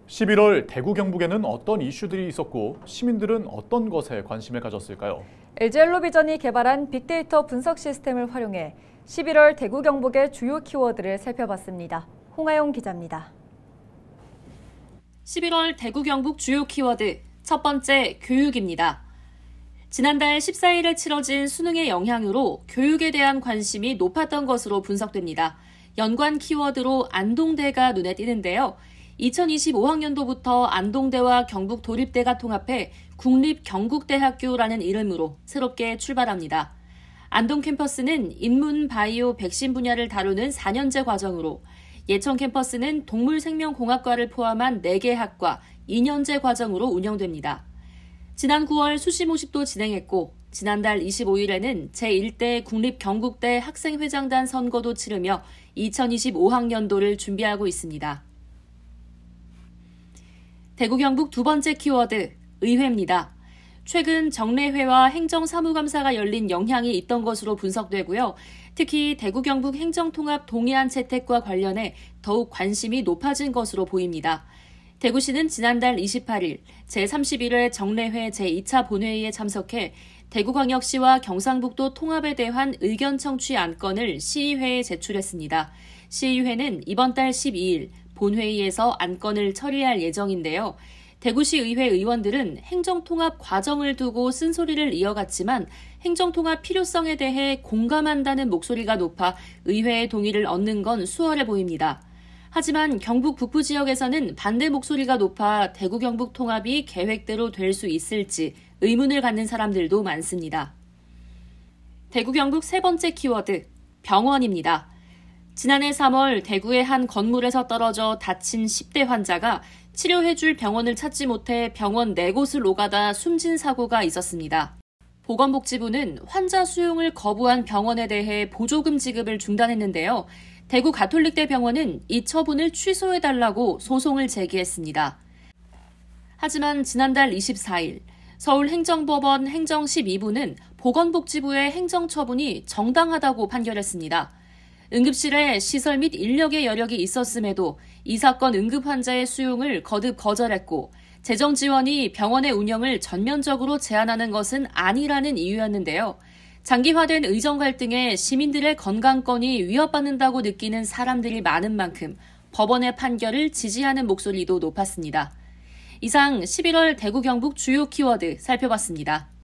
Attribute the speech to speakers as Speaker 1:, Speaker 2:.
Speaker 1: 11월 대구 경북에는 어떤 이슈들이 있었고 시민들은 어떤 것에 관심을 가졌을까요?
Speaker 2: LG엘로비전이 개발한 빅데이터 분석 시스템을 활용해 11월 대구 경북의 주요 키워드를 살펴봤습니다. 홍하영 기자입니다.
Speaker 3: 11월 대구 경북 주요 키워드 첫 번째 교육입니다. 지난달 14일에 치러진 수능의 영향으로 교육에 대한 관심이 높았던 것으로 분석됩니다. 연관 키워드로 안동대가 눈에 띄는데요. 2025학년도부터 안동대와 경북도립대가 통합해 국립경북대학교라는 이름으로 새롭게 출발합니다. 안동 캠퍼스는 인문, 바이오, 백신 분야를 다루는 4년제 과정으로 예천 캠퍼스는 동물생명공학과를 포함한 4개 학과 2년제 과정으로 운영됩니다. 지난 9월 수시 모집도 진행했고 지난달 25일에는 제1대 국립경북대 학생회장단 선거도 치르며 2025학년도를 준비하고 있습니다. 대구 경북 두 번째 키워드, 의회입니다. 최근 정례회와 행정사무감사가 열린 영향이 있던 것으로 분석되고요. 특히 대구 경북 행정통합 동해안 채택과 관련해 더욱 관심이 높아진 것으로 보입니다. 대구시는 지난달 28일 제31회 정례회 제2차 본회의에 참석해 대구광역시와 경상북도 통합에 대한 의견 청취 안건을 시의회에 제출했습니다. 시의회는 이번 달 12일 본회의에서 안건을 처리할 예정인데요. 대구시 의회 의원들은 행정통합 과정을 두고 쓴소리를 이어갔지만 행정통합 필요성에 대해 공감한다는 목소리가 높아 의회의 동의를 얻는 건 수월해 보입니다. 하지만 경북 북부 지역에서는 반대 목소리가 높아 대구 경북 통합이 계획대로 될 수 있을지 의문을 갖는 사람들도 많습니다. 대구 경북 세 번째 키워드, 병원입니다. 지난해 3월 대구의 한 건물에서 떨어져 다친 10대 환자가 치료해줄 병원을 찾지 못해 병원 4곳을 오가다 숨진 사고가 있었습니다. 보건복지부는 환자 수용을 거부한 병원에 대해 보조금 지급을 중단했는데요. 대구 가톨릭대 병원은 이 처분을 취소해달라고 소송을 제기했습니다. 하지만 지난달 24일 서울행정법원 행정 12부는 보건복지부의 행정처분이 정당하다고 판결했습니다. 응급실에 시설 및 인력의 여력이 있었음에도 이 사건 응급 환자의 수용을 거듭 거절했고 재정 지원이 병원의 운영을 전면적으로 제한하는 것은 아니라는 이유였는데요. 장기화된 의정 갈등에 시민들의 건강권이 위협받는다고 느끼는 사람들이 많은 만큼 법원의 판결을 지지하는 목소리도 높았습니다. 이상 11월 대구 경북 주요 키워드 살펴봤습니다.